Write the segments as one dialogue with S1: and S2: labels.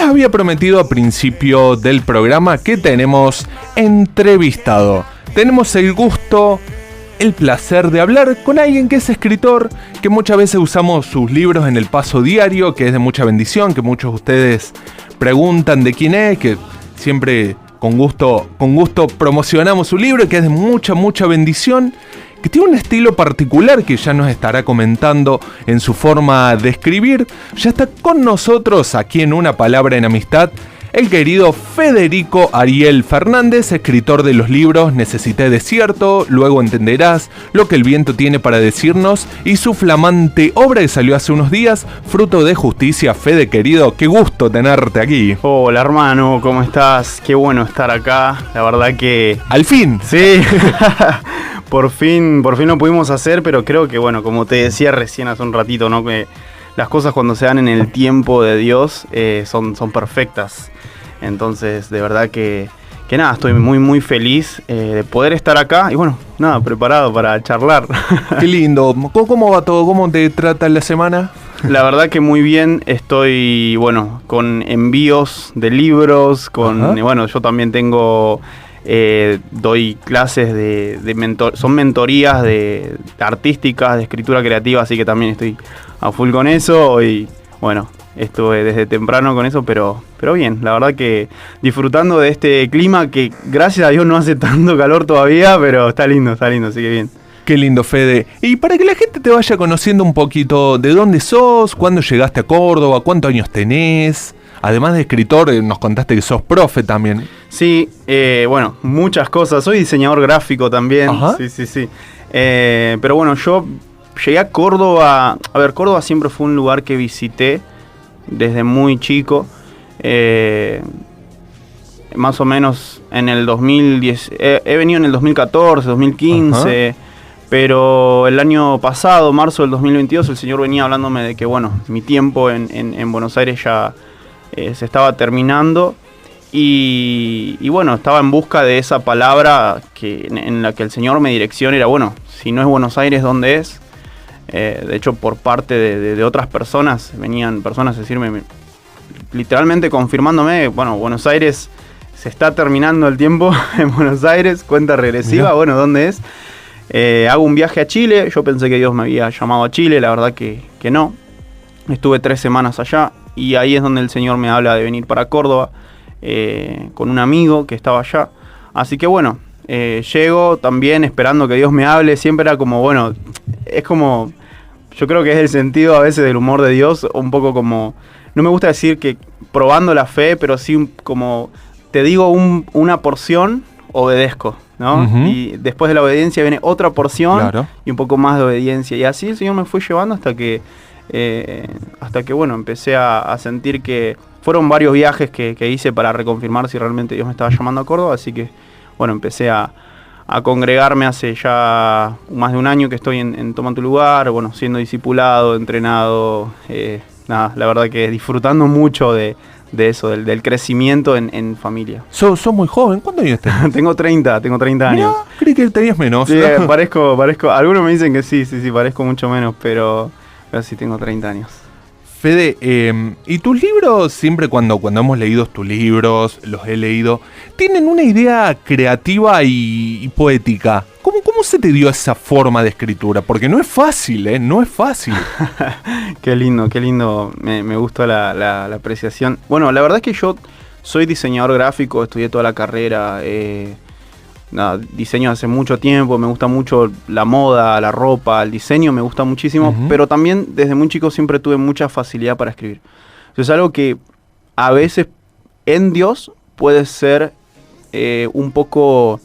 S1: les había prometido a principio del programa que tenemos entrevistado. Tenemos el gusto, el placer de hablar con alguien que es escritor, que muchas veces usamos sus libros en el paso diario, que es de mucha bendición, que muchos de ustedes preguntan de quién es, que siempre con gusto promocionamos su libro, que es de mucha bendición, que tiene un estilo particular que ya nos estará comentando en su forma de escribir. Ya está con nosotros aquí en Una Palabra en Amistad el querido Federico Ariel Fernández, escritor de los libros Necesité Desierto, Luego Entenderás, Lo que el viento tiene para decirnos, y su flamante obra que salió hace unos días, Fruto de Justicia. Fede, querido, qué gusto tenerte aquí.
S2: Hola hermano, ¿cómo estás? Qué bueno estar acá, la verdad que...
S1: ¡Al fin!
S2: Sí, por fin lo pudimos hacer, pero creo que bueno, como te decía recién hace un ratito, ¿no? Que las cosas cuando se dan en el tiempo de Dios son perfectas. Entonces, de verdad que nada, estoy muy feliz de poder estar acá y bueno, nada, preparado para charlar.
S1: Qué lindo. ¿Cómo va todo? ¿Cómo te trata la semana?
S2: La verdad que muy bien, estoy, bueno, con envíos de libros, bueno, yo también tengo, doy clases son mentorías de artísticas, de escritura creativa, así que también estoy a full con eso y bueno, estuve desde temprano con eso, pero bien, la verdad que disfrutando de este clima que gracias a Dios no hace tanto calor todavía, pero está lindo, así que bien.
S1: Qué lindo, Fede. Y para que la gente te vaya conociendo un poquito de dónde sos, cuándo llegaste a Córdoba, cuántos años tenés, además de escritor, nos contaste que sos profe también.
S2: Sí, bueno, muchas cosas, soy diseñador gráfico también. Ajá. Sí. Pero bueno, yo llegué a Córdoba, Córdoba siempre fue un lugar que visité desde muy chico, más o menos en el 2010, he venido en el 2014, 2015, ajá. Pero el año pasado, marzo del 2022, el Señor venía hablándome de que bueno, mi tiempo en Buenos Aires ya se estaba terminando y bueno, estaba en busca de esa palabra en la que el Señor me direcciona, era bueno, si no es Buenos Aires, ¿dónde es? De hecho, por parte de otras personas, venían personas a decirme, literalmente confirmándome, bueno, Buenos Aires, se está terminando el tiempo en Buenos Aires, cuenta regresiva, mira. Bueno, ¿dónde es? Hago un viaje a Chile, yo pensé que Dios me había llamado a Chile, la verdad que no. Estuve 3 semanas allá y ahí es donde el Señor me habla de venir para Córdoba con un amigo que estaba allá. Así que bueno, llego también esperando que Dios me hable, siempre era como, bueno, es como... Yo creo que es el sentido a veces del humor de Dios, un poco como, no me gusta decir que probando la fe, pero sí como, te digo una porción, obedezco, ¿no? Uh-huh. Y después de la obediencia viene otra porción, claro. Y un poco más de obediencia. Y así el Señor me fue llevando hasta que bueno, empecé a sentir que fueron varios viajes que hice para reconfirmar si realmente Dios me estaba llamando a Córdoba, así que, bueno, empecé a congregarme hace ya más de un año que estoy en Toma tu Lugar, bueno, siendo discipulado, entrenado, nada, la verdad que disfrutando mucho de eso, del crecimiento en familia.
S1: ¿Sos muy joven? ¿Cuántos años tenés?
S2: Tengo 30 años.
S1: Mirá, creí que tenías menos.
S2: Sí, parezco, algunos me dicen que sí, parezco mucho menos, pero sí tengo 30 años.
S1: Fede, ¿y tus libros, siempre cuando hemos leído tus libros, los he leído, tienen una idea creativa y poética? ¿Cómo se te dio esa forma de escritura? Porque no es fácil, no es fácil.
S2: Qué lindo, me gustó la apreciación. Bueno, la verdad es que yo soy diseñador gráfico, estudié toda la carrera, diseño hace mucho tiempo, me gusta mucho la moda, la ropa, el diseño me gusta muchísimo, uh-huh. Pero también desde muy chico siempre tuve mucha facilidad para escribir. Eso es algo que a veces en Dios puede ser un poco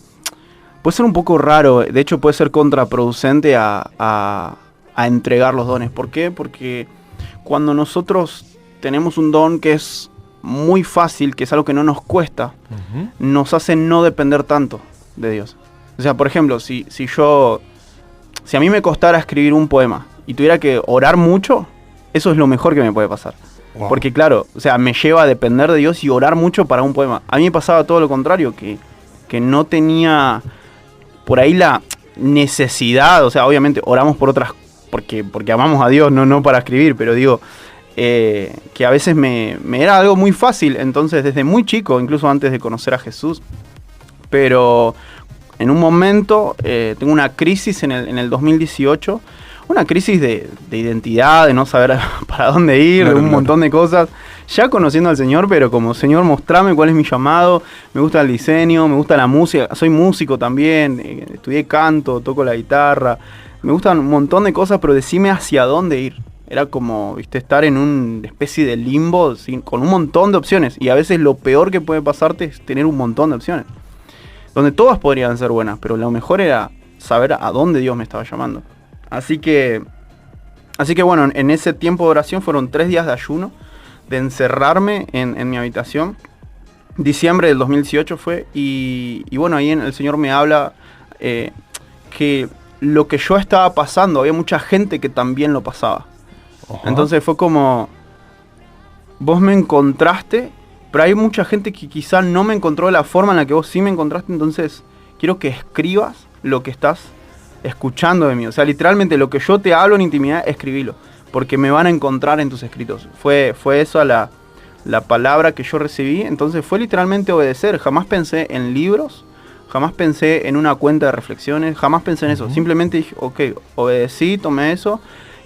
S2: raro, de hecho puede ser contraproducente a entregar los dones. ¿Por qué? Porque cuando nosotros tenemos un don que es muy fácil, que es algo que no nos cuesta, uh-huh. Nos hace no depender tanto de Dios. O sea, por ejemplo, si a mí me costara escribir un poema y tuviera que orar mucho, eso es lo mejor que me puede pasar. Wow. Porque claro, o sea, me lleva a depender de Dios y orar mucho para un poema. A mí me pasaba todo lo contrario, que no tenía por ahí la necesidad, o sea, obviamente oramos por otras, porque amamos a Dios, no para escribir, pero digo, que a veces me era algo muy fácil, entonces desde muy chico, incluso antes de conocer a Jesús. Pero en un momento tengo una crisis en el 2018, una crisis de identidad, de no saber para dónde ir, de un montón de cosas. Ya conociendo al Señor, pero como Señor, mostrame cuál es mi llamado. Me gusta el diseño, me gusta la música. Soy músico también, estudié canto, toco la guitarra. Me gustan un montón de cosas, pero decime hacia dónde ir. Era como, viste, estar en una especie de limbo con un montón de opciones. Y a veces lo peor que puede pasarte es tener un montón de opciones. Donde todas podrían ser buenas, pero lo mejor era saber a dónde Dios me estaba llamando. Así que bueno, en ese tiempo de oración fueron 3 días de ayuno, de encerrarme en mi habitación. Diciembre del 2018 fue, y bueno, ahí el Señor me habla que lo que yo estaba pasando, había mucha gente que también lo pasaba. Ajá. Entonces fue como, vos me encontraste, pero hay mucha gente que quizá no me encontró de la forma en la que vos sí me encontraste, entonces quiero que escribas lo que estás escuchando de mí. O sea, literalmente lo que yo te hablo en intimidad, escribilo, porque me van a encontrar en tus escritos. Fue eso la palabra que yo recibí, entonces fue literalmente obedecer. Jamás pensé en libros, jamás pensé en una cuenta de reflexiones, jamás pensé en eso. Simplemente dije, ok, obedecí, tomé eso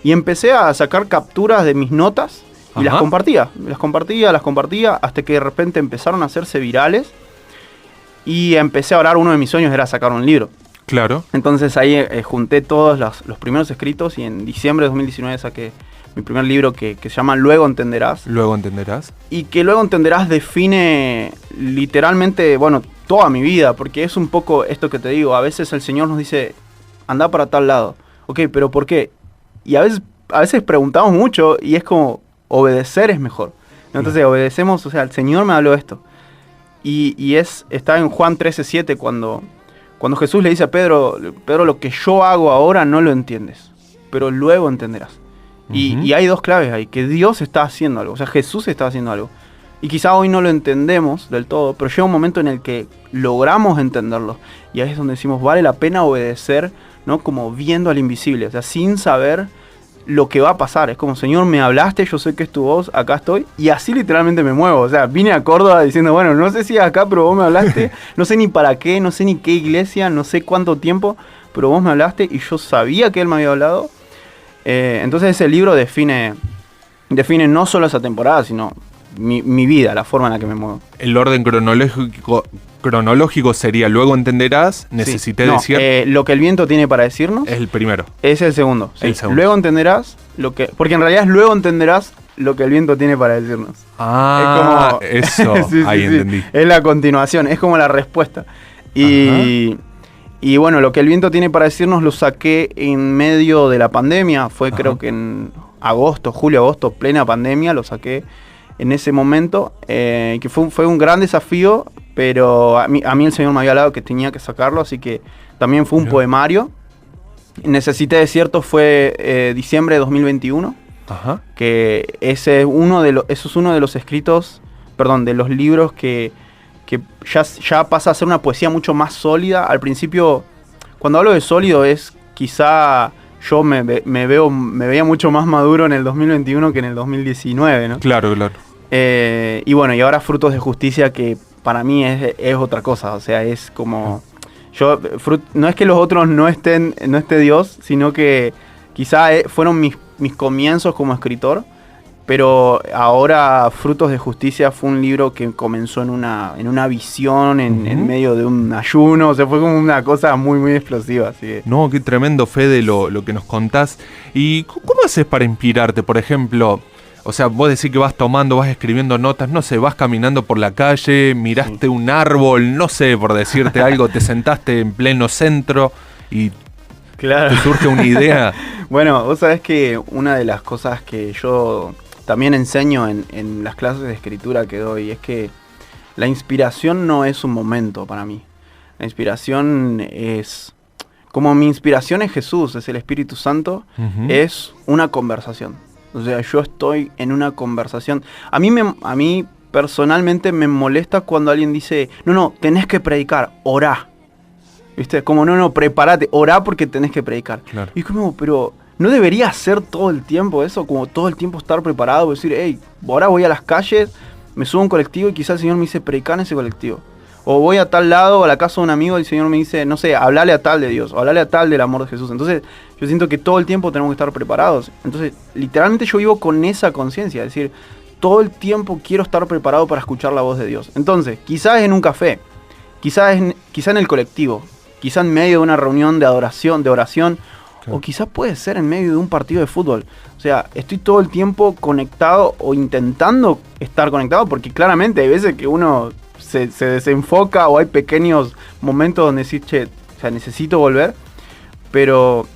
S2: y empecé a sacar capturas de mis notas y las compartía, hasta que de repente empezaron a hacerse virales y empecé a orar. Uno de mis sueños era sacar un libro.
S1: Claro.
S2: Entonces ahí junté todos los primeros escritos y en diciembre de 2019 saqué mi primer libro que se llama Luego Entenderás.
S1: Luego Entenderás.
S2: Y que Luego Entenderás define literalmente, bueno, toda mi vida, porque es un poco esto que te digo. A veces el Señor nos dice, anda para tal lado. Ok, pero ¿por qué? Y a veces preguntamos mucho y es como, obedecer es mejor. Entonces obedecemos, o sea, el Señor me habló esto. Y está en Juan 13:7 cuando Jesús le dice a Pedro, lo que yo hago ahora no lo entiendes, pero luego entenderás. Y hay 2 claves ahí, que Dios está haciendo algo, o sea, Jesús está haciendo algo. Y quizá hoy no lo entendemos del todo, pero llega un momento en el que logramos entenderlo. Y ahí es donde decimos, vale la pena obedecer, ¿no? Como viendo al invisible, o sea, sin saber lo que va a pasar. Es como, Señor, me hablaste, yo sé que es tu voz, acá estoy. Y así literalmente me muevo. O sea, vine a Córdoba diciendo, bueno, no sé si es acá, pero vos me hablaste. No sé ni para qué, no sé ni qué iglesia, no sé cuánto tiempo, pero vos me hablaste y yo sabía que Él me había hablado. Entonces ese libro define no solo esa temporada, sino mi vida, la forma en la que me muevo.
S1: El orden cronológico sería Luego Entenderás, Necesité decir.
S2: Lo que el viento tiene para decirnos.
S1: Es el primero.
S2: Es el segundo. Sí.
S1: El segundo.
S2: Luego entenderás porque en realidad es luego entenderás lo que el viento tiene para decirnos.
S1: Ah, es como, eso. Sí, ahí entendí.
S2: Es la continuación, es como la respuesta. Y bueno, lo que el viento tiene para decirnos lo saqué en medio de la pandemia. Fue creo que en julio, agosto, plena pandemia, lo saqué en ese momento. Que fue un gran desafío, pero a mí el Señor me había hablado que tenía que sacarlo, así que también fue un poemario. Necesité Desierto fue diciembre de 2021. Que ese es uno de los escritos, de los libros que ya pasa a ser una poesía mucho más sólida. Al principio, cuando hablo de sólido, es quizá yo me veía mucho más maduro en el 2021 que en el 2019, ¿no?
S1: Claro.
S2: Y bueno, y ahora Frutos de Justicia, que para mí es otra cosa. O sea, es como... no es que los otros no esté Dios, sino que quizá fueron mis comienzos como escritor. Pero ahora Frutos de Justicia fue un libro que comenzó en una visión, en medio de un ayuno. O sea, fue como una cosa muy, muy explosiva. Así que...
S1: No, qué tremendo, Fede, lo que nos contás. ¿Y cómo haces para inspirarte? Por ejemplo, o sea, vos decís que vas vas escribiendo notas, no sé, vas caminando por la calle, miraste un árbol, no sé, por decirte algo, te sentaste en pleno centro y te surge una idea.
S2: Bueno, vos sabés que una de las cosas que yo... también enseño en las clases de escritura que doy, es que la inspiración no es un momento para mí. La inspiración es... Como mi inspiración es Jesús, es el Espíritu Santo, es una conversación. O sea, yo estoy en una conversación. A mí personalmente me molesta cuando alguien dice, no, tenés que predicar, orá. ¿Viste? Como, no, prepárate, orá porque tenés que predicar.
S1: Claro.
S2: Y como, pero ¿no debería ser todo el tiempo eso? Como todo el tiempo estar preparado, decir, hey, ahora voy a las calles, me subo a un colectivo y quizás el Señor me dice, predicá en ese colectivo. O voy a tal lado, a la casa de un amigo, y el Señor me dice, no sé, hablale a tal de Dios, o hablale a tal del amor de Jesús. Entonces, yo siento que todo el tiempo tenemos que estar preparados. Entonces, literalmente yo vivo con esa conciencia, es decir, todo el tiempo quiero estar preparado para escuchar la voz de Dios. Entonces, quizás en un café, quizás en el colectivo, quizás en medio de una reunión de oración, claro. O quizás puede ser en medio de un partido de fútbol. O sea, estoy todo el tiempo conectado o intentando estar conectado, porque claramente hay veces que uno se desenfoca o hay pequeños momentos donde decís, che, o sea, necesito volver. Pero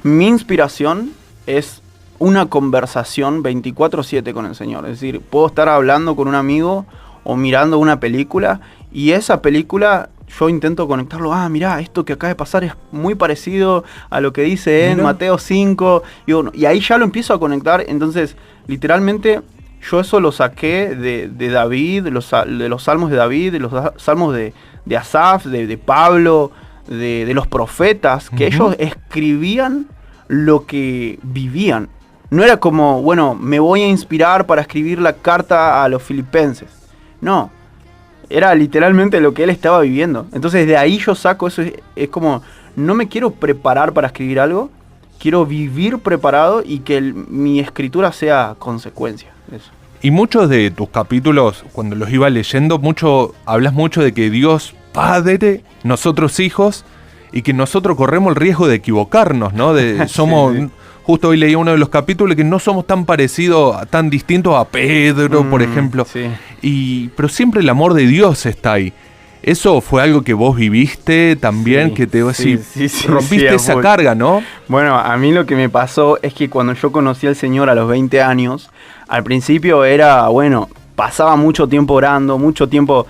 S2: mi inspiración es una conversación 24/7 con el Señor. Es decir, puedo estar hablando con un amigo o mirando una película y esa película yo intento conectarlo. Ah, mirá, esto que acaba de pasar es muy parecido a lo que dice en Mateo 5. Y ahí ya lo empiezo a conectar. Entonces, literalmente, yo eso lo saqué de David, de los salmos de David, de los salmos de Asaf, de Pablo, de los profetas, que ellos escribían lo que vivían. No era como, bueno, me voy a inspirar para escribir la carta a los filipenses. No, era literalmente lo que él estaba viviendo. Entonces de ahí yo saco eso, es como, no me quiero preparar para escribir algo, quiero vivir preparado y que mi escritura sea consecuencia de eso.
S1: Y muchos de tus capítulos, cuando los iba leyendo, hablas mucho de que Dios Padre, nosotros hijos, y que nosotros corremos el riesgo de equivocarnos, ¿no? Somos... Sí. Justo hoy leí uno de los capítulos que no somos tan parecidos, tan distintos a Pedro, por ejemplo. Sí. Pero siempre el amor de Dios está ahí. ¿Eso fue algo que vos viviste también? Sí, que te rompiste esa carga, ¿no?
S2: Bueno, a mí lo que me pasó es que cuando yo conocí al Señor a los 20 años, al principio era, bueno, pasaba mucho tiempo orando, mucho tiempo...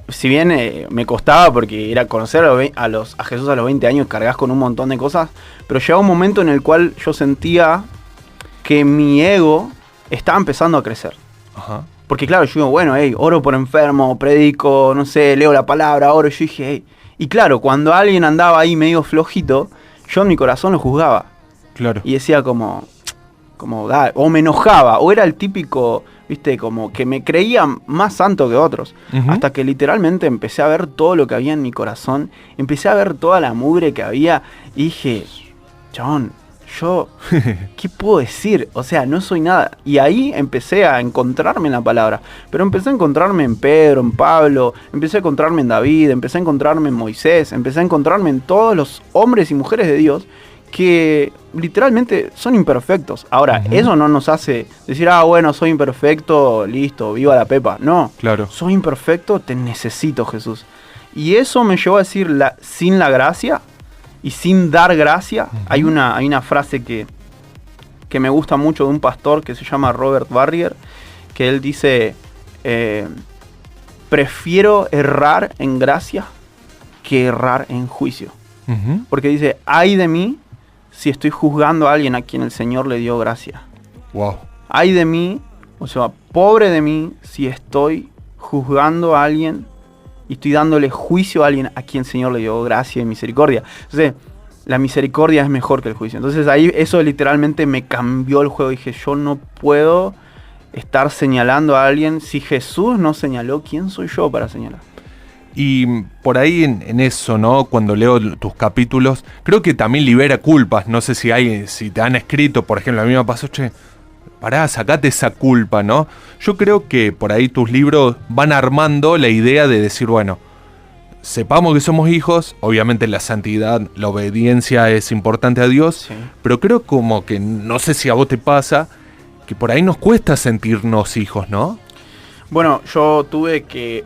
S2: Si bien me costaba porque era conocer a Jesús a los 20 años, cargas con un montón de cosas, pero llegaba un momento en el cual yo sentía que mi ego estaba empezando a crecer. Ajá. Porque claro, yo digo, bueno, oro por enfermo, predico, no sé, leo la palabra, oro, y yo dije, y claro, cuando alguien andaba ahí medio flojito, yo en mi corazón lo juzgaba. Claro. Y decía como o me enojaba, o era el típico... ¿Viste? Como que me creía más santo que otros. Hasta que literalmente empecé a ver todo lo que había en mi corazón. Empecé a ver toda la mugre que había. Y dije, chabón, yo, ¿qué puedo decir? O sea, no soy nada. Y ahí empecé a encontrarme en la palabra. Pero empecé a encontrarme en Pedro, en Pablo. Empecé a encontrarme en David. Empecé a encontrarme en Moisés. Empecé a encontrarme en todos los hombres y mujeres de Dios que literalmente son imperfectos. Ahora, eso no nos hace decir, bueno, soy imperfecto, listo, viva la pepa. No, claro. Soy imperfecto, te necesito, Jesús. Y eso me llevó a decir, sin la gracia y sin dar gracia, hay una frase que me gusta mucho de un pastor que se llama Robert Barrier, que él dice, prefiero errar en gracia que errar en juicio. Porque dice, ay de mí si estoy juzgando a alguien a quien el Señor le dio gracia. Wow. Ay de mí, o sea, pobre de mí si estoy juzgando a alguien y estoy dándole juicio a alguien a quien el Señor le dio gracia y misericordia. Entonces, la misericordia es mejor que el juicio. Entonces ahí eso literalmente me cambió el juego. Dije, yo no puedo estar señalando a alguien. Si Jesús no señaló, ¿quién soy yo para señalar?
S1: Y por ahí en eso, ¿no? Cuando leo tus capítulos, creo que también libera culpas. No sé si te han escrito, por ejemplo, a mí me pasó, pará, sacate esa culpa, ¿no? Yo creo que por ahí tus libros van armando la idea de decir, bueno, sepamos que somos hijos, obviamente la santidad, la obediencia es importante a Dios, sí. Pero creo como que, no sé si a vos te pasa, que por ahí nos cuesta sentirnos hijos, ¿no?
S2: Bueno, yo tuve que,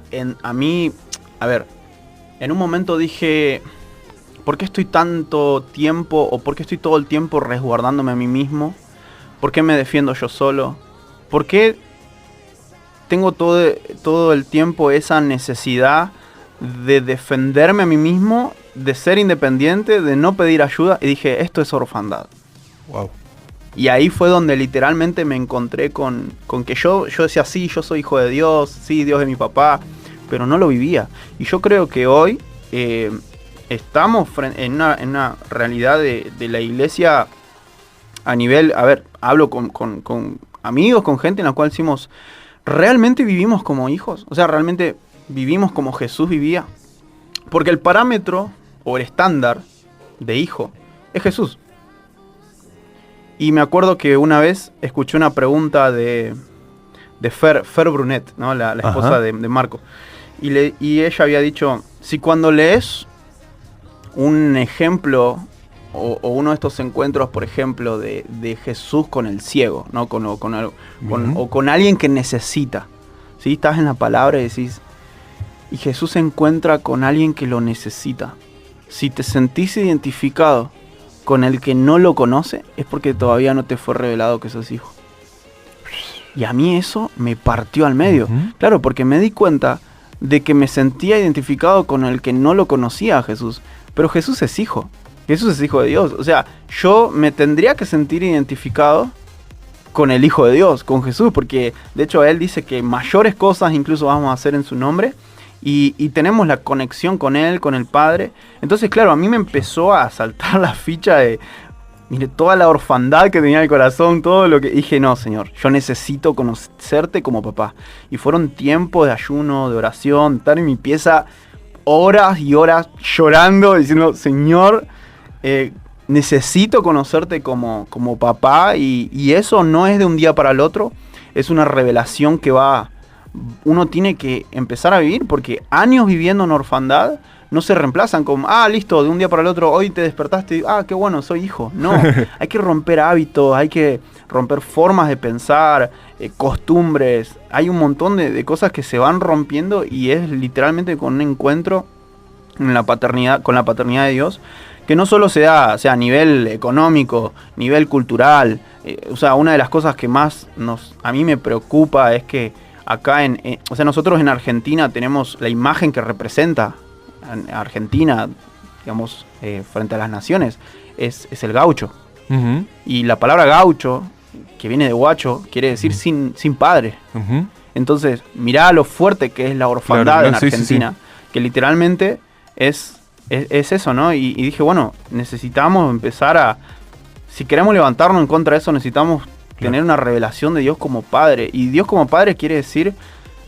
S2: a ver, en un momento dije, ¿por qué estoy tanto tiempo o por qué estoy todo el tiempo resguardándome a mí mismo? ¿Por qué me defiendo yo solo? ¿Por qué tengo todo el tiempo esa necesidad de defenderme a mí mismo, de ser independiente, de no pedir ayuda? Y dije, esto es orfandad. Wow. Y ahí fue donde literalmente me encontré con que yo decía, sí, yo soy hijo de Dios, sí, Dios es mi papá, pero no lo vivía. Y yo creo que hoy estamos en una realidad de la iglesia a nivel, a ver, hablo con amigos, con gente en la cual decimos, ¿realmente vivimos como hijos? O sea, ¿realmente vivimos como Jesús vivía? Porque el parámetro o el estándar de hijo es Jesús. Y me acuerdo que una vez escuché una pregunta de Fer Brunet, ¿no? la esposa de Marco. Y ella había dicho, si cuando lees un ejemplo o uno de estos encuentros, por ejemplo, de Jesús con el ciego, ¿no? O con alguien que necesita, ¿sí? Estás en la palabra y decís, y Jesús se encuentra con alguien que lo necesita. Si te sentís identificado con el que no lo conoce, es porque todavía no te fue revelado que sos hijo. Y a mí eso me partió al medio. Claro, porque me di cuenta de que me sentía identificado con el que no lo conocía a Jesús. Pero Jesús es hijo. Jesús es hijo de Dios. O sea, yo me tendría que sentir identificado con el Hijo de Dios, con Jesús, porque de hecho Él dice que mayores cosas incluso vamos a hacer en su nombre. Y tenemos la conexión con Él, con el Padre. Entonces, claro, a mí me empezó a saltar la ficha de, mire, toda la orfandad que tenía en el corazón, todo lo que... Dije, no, Señor, yo necesito conocerte como papá. Y fueron tiempos de ayuno, de oración, estar en mi pieza horas y horas llorando, diciendo, Señor, necesito conocerte como papá. Y eso no es de un día para el otro, es una revelación que uno tiene que empezar a vivir, porque años viviendo en orfandad no se reemplazan con, listo, de un día para el otro, hoy te despertaste y, qué bueno, soy hijo. No, hay que romper hábitos, hay que romper formas de pensar, costumbres. Hay un montón de cosas que se van rompiendo y es literalmente con un encuentro con la paternidad de Dios, que no solo se da, o sea, a nivel económico, nivel cultural. O sea, una de las cosas que más a mí me preocupa es que acá o sea, nosotros en Argentina tenemos la imagen que representa a Argentina, digamos, frente a las naciones, es el gaucho. Y la palabra gaucho, que viene de guacho, quiere decir sin padre. Entonces, mirá lo fuerte que es la orfandad en Argentina, que literalmente es eso, ¿no? Y dije, bueno, necesitamos empezar si queremos levantarnos en contra de eso, necesitamos tener una revelación de Dios como Padre. Y Dios como Padre quiere decir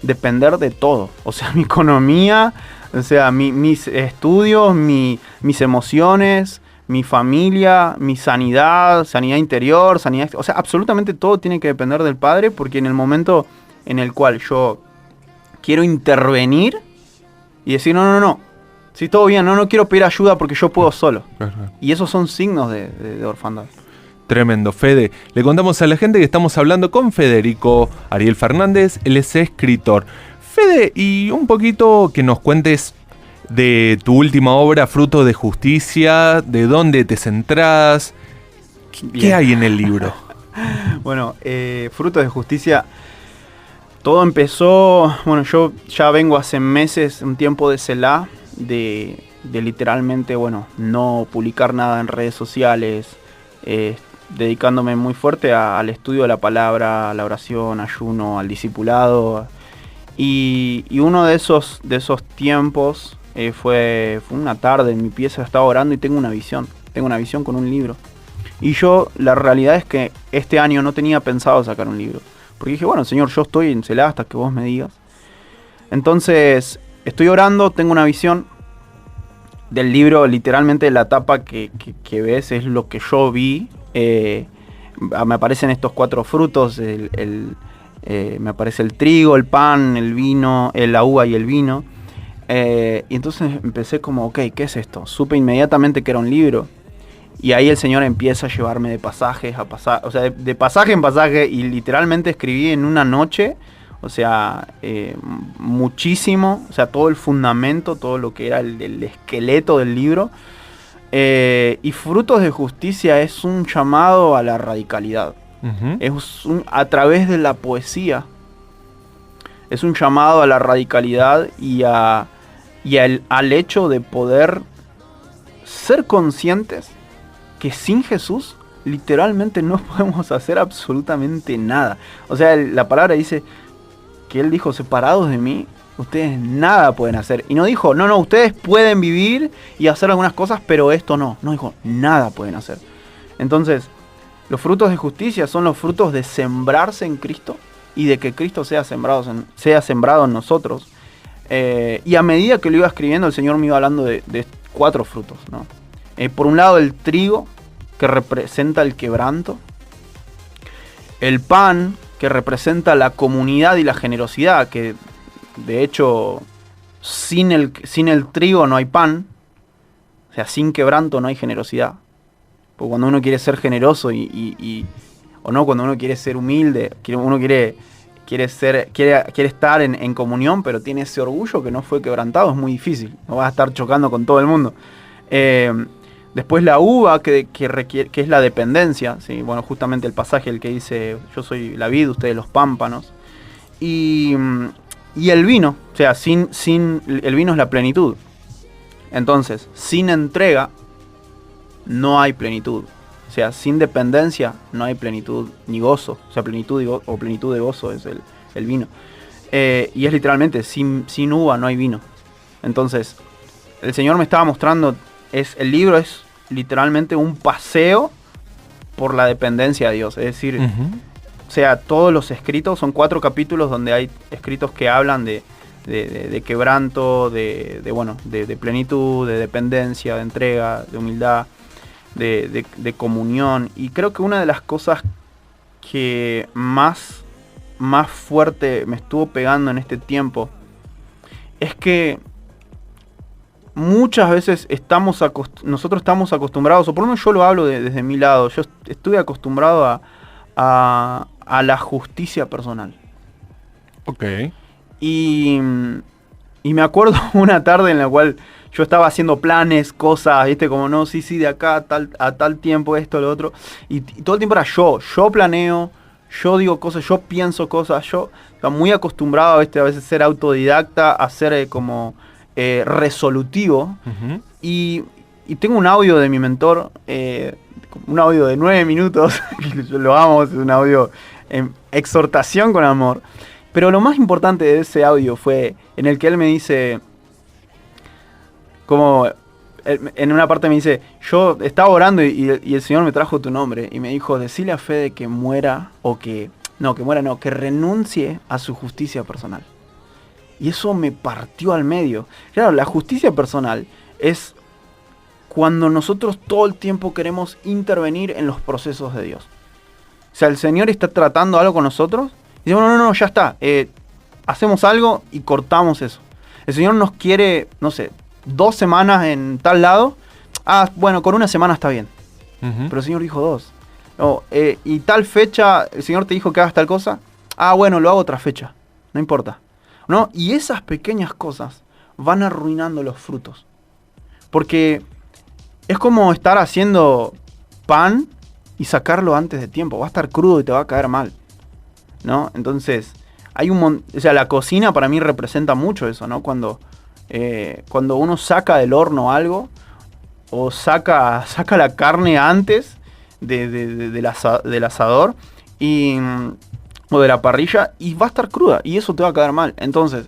S2: depender de todo. O sea, mi economía, o sea, mis estudios, mis emociones, mi familia, mi sanidad interior, o sea, absolutamente todo tiene que depender del Padre, porque en el momento en el cual yo quiero intervenir y decir, no, si todo bien, no quiero pedir ayuda porque yo puedo solo. Y esos son signos de orfandad.
S1: Tremendo, Fede. Le contamos a la gente que estamos hablando con Federico Ariel Fernández, él es escritor. Fede, y un poquito que nos cuentes de tu última obra, Fruto de Justicia, de dónde te centrás, ¿qué hay en el libro?
S2: Bueno, Fruto de Justicia, todo empezó, bueno, yo ya vengo hace meses, un tiempo de Selah, de literalmente, bueno, no publicar nada en redes sociales, dedicándome muy fuerte al estudio de la palabra, a la oración, ayuno, al discipulado. Y uno de esos tiempos fue una tarde en mi pieza, estaba orando y tengo una visión con un libro. Y yo, la realidad es que este año no tenía pensado sacar un libro, porque dije, bueno, Señor, yo estoy en Selah hasta que vos me digas. Entonces, estoy orando, tengo una visión del libro, literalmente la tapa que ves es lo que yo vi. Me aparecen estos 4 frutos, me aparece el trigo, el pan, el vino, la uva y el vino. Y entonces empecé como, ok, ¿qué es esto? Supe inmediatamente que era un libro. Y ahí el Señor empieza a llevarme de pasajes a pasaje, o sea, de pasaje en pasaje, y literalmente escribí en una noche, o sea, muchísimo, o sea, todo el fundamento, todo lo que era el esqueleto del libro. Y Frutos de Justicia es un llamado a la radicalidad. Es a través de la poesía. Es un llamado a la radicalidad y al hecho de poder ser conscientes que sin Jesús literalmente no podemos hacer absolutamente nada. O sea, la palabra dice que Él dijo, separados de mí, ustedes nada pueden hacer. Y no dijo, no, ustedes pueden vivir y hacer algunas cosas, pero esto no. No dijo, nada pueden hacer. Entonces, Los frutos de justicia son los frutos de sembrarse en Cristo y de que Cristo sea sembrado en nosotros. Y a medida que lo iba escribiendo, el Señor me iba hablando de 4 frutos, ¿no? Por un lado, el trigo, que representa el quebranto. El pan, que representa la comunidad y la generosidad, que de hecho sin el trigo no hay pan. O sea, sin quebranto no hay generosidad. Porque cuando uno quiere ser generoso o no, cuando uno quiere ser humilde, uno quiere estar en comunión, pero tiene ese orgullo que no fue quebrantado, es muy difícil. No vas a estar chocando con todo el mundo. Después la uva, que es la dependencia. ¿Sí? Bueno, justamente el pasaje el que dice, yo soy la vid, ustedes los pámpanos. Y el vino, o sea, el vino es la plenitud. Entonces, sin entrega no hay plenitud. O sea, sin dependencia no hay plenitud ni gozo. O sea, plenitud de gozo es el vino. Y es literalmente, sin uva no hay vino. Entonces, el Señor me estaba mostrando, el libro es literalmente un paseo por la dependencia de Dios. Es decir, o sea, todos los escritos, son 4 capítulos donde hay escritos que hablan de quebranto, de plenitud, de dependencia, de entrega, de humildad, de comunión. Y creo que una de las cosas que más fuerte me estuvo pegando en este tiempo es que muchas veces nosotros estamos acostumbrados, o por lo menos yo lo hablo desde mi lado, yo estuve acostumbrado a la justicia personal.
S1: Ok.
S2: Y me acuerdo una tarde en la cual yo estaba haciendo planes, cosas, ¿viste? Como no, sí, de acá a tal tiempo, esto, lo otro. Y todo el tiempo era yo planeo, yo digo cosas, yo pienso cosas, yo estaba muy acostumbrado, ¿viste? A veces ser autodidacta, a ser resolutivo. Uh-huh. Y tengo un audio de mi mentor, un audio de 9 minutos, que yo lo amo, es un audio en exhortación con amor. Pero lo más importante de ese audio fue en el que él me dice, como en una parte me dice, yo estaba orando y el Señor me trajo tu nombre y me dijo, decile a Fede que muera que renuncie a su justicia personal. Y eso me partió al medio. Claro, la justicia personal es cuando nosotros todo el tiempo queremos intervenir en los procesos de Dios. O sea, el Señor está tratando algo con nosotros y decimos, no, ya está. Hacemos algo y cortamos eso. El Señor nos quiere, 2 semanas en tal lado. Bueno, con 1 semana está bien. Uh-huh. Pero el Señor dijo 2. No, y tal fecha, el Señor te dijo que hagas tal cosa. Bueno, lo hago otra fecha. No importa. ¿No? Y esas pequeñas cosas van arruinando los frutos. Porque es como estar haciendo pan y sacarlo antes de tiempo. Va a estar crudo y te va a caer mal, ¿no? Entonces, la cocina para mí representa mucho eso, ¿no? Cuando uno saca del horno algo o saca la carne antes del asador o de la parrilla y va a estar cruda y eso te va a quedar mal. Entonces,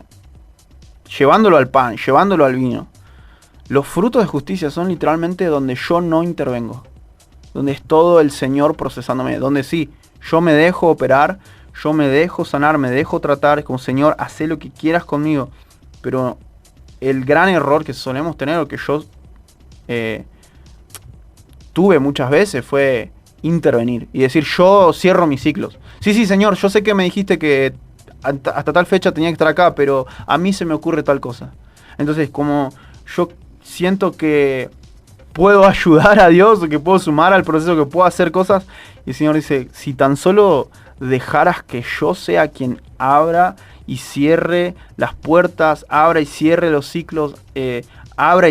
S2: llevándolo al pan, llevándolo al vino, los frutos de justicia son literalmente donde yo no intervengo, donde es todo el Señor procesándome, donde sí, yo me dejo operar, yo me dejo sanar, me dejo tratar, es como, Señor, haz lo que quieras conmigo. Pero el gran error que solemos tener, o que yo tuve muchas veces, fue intervenir y decir, yo cierro mis ciclos. Sí, Señor, yo sé que me dijiste que hasta tal fecha tenía que estar acá, pero a mí se me ocurre tal cosa. Entonces, como yo siento que puedo ayudar a Dios, o que puedo sumar al proceso, que puedo hacer cosas, y el Señor dice, si tan solo dejaras que yo sea quien abra y cierre las puertas, abra y cierre los ciclos, abra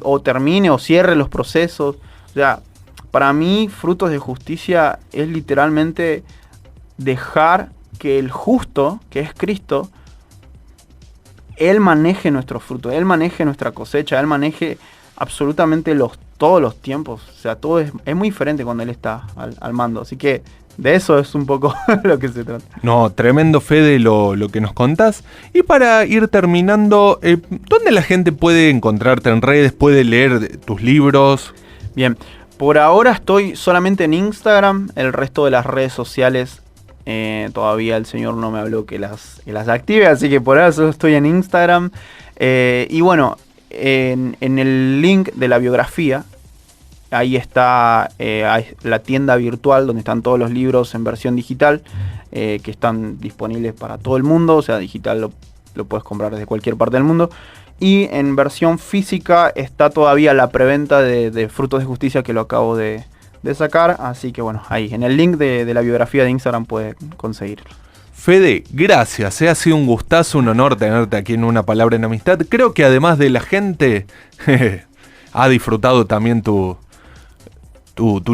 S2: o termine o cierre los procesos. O sea, para mí, frutos de justicia es literalmente dejar que el justo, que es Cristo, Él maneje nuestros frutos, Él maneje nuestra cosecha, Él maneje absolutamente todos los tiempos. O sea, todo es muy diferente cuando Él está al mando. Así que de eso es un poco lo que se trata.
S1: No, tremendo, Fede, lo que nos contás. Y para ir terminando, ¿dónde la gente puede encontrarte en redes? ¿Puede leer tus libros?
S2: Bien, Por ahora estoy solamente en Instagram, el resto de las redes sociales todavía el señor no me habló que las active, así que por ahora solo estoy en Instagram. Y bueno, en el link de la biografía, ahí está la tienda virtual donde están todos los libros en versión digital, que están disponibles para todo el mundo, o sea, digital lo puedes comprar desde cualquier parte del mundo. Y en versión física está todavía la preventa de Frutos de Justicia, que lo acabo de sacar. Así que bueno, ahí en el link de la biografía de Instagram puede conseguirlo.
S1: Fede, gracias. Ha sido un gustazo, un honor tenerte aquí en Una Palabra en Amistad. Creo que además de la gente, ha disfrutado también tu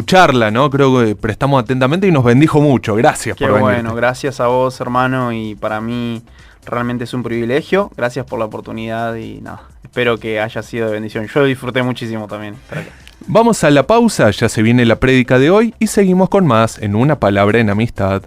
S1: charla, ¿no? Creo que prestamos atentamente y nos bendijo mucho. Gracias por venir. Qué
S2: bueno, gracias a vos, hermano, y para mí realmente es un privilegio. Gracias por la oportunidad y nada, espero que haya sido de bendición. Yo disfruté muchísimo también estar acá.
S1: Vamos a la pausa, ya se viene la prédica de hoy y seguimos con más en Una Palabra en Amistad.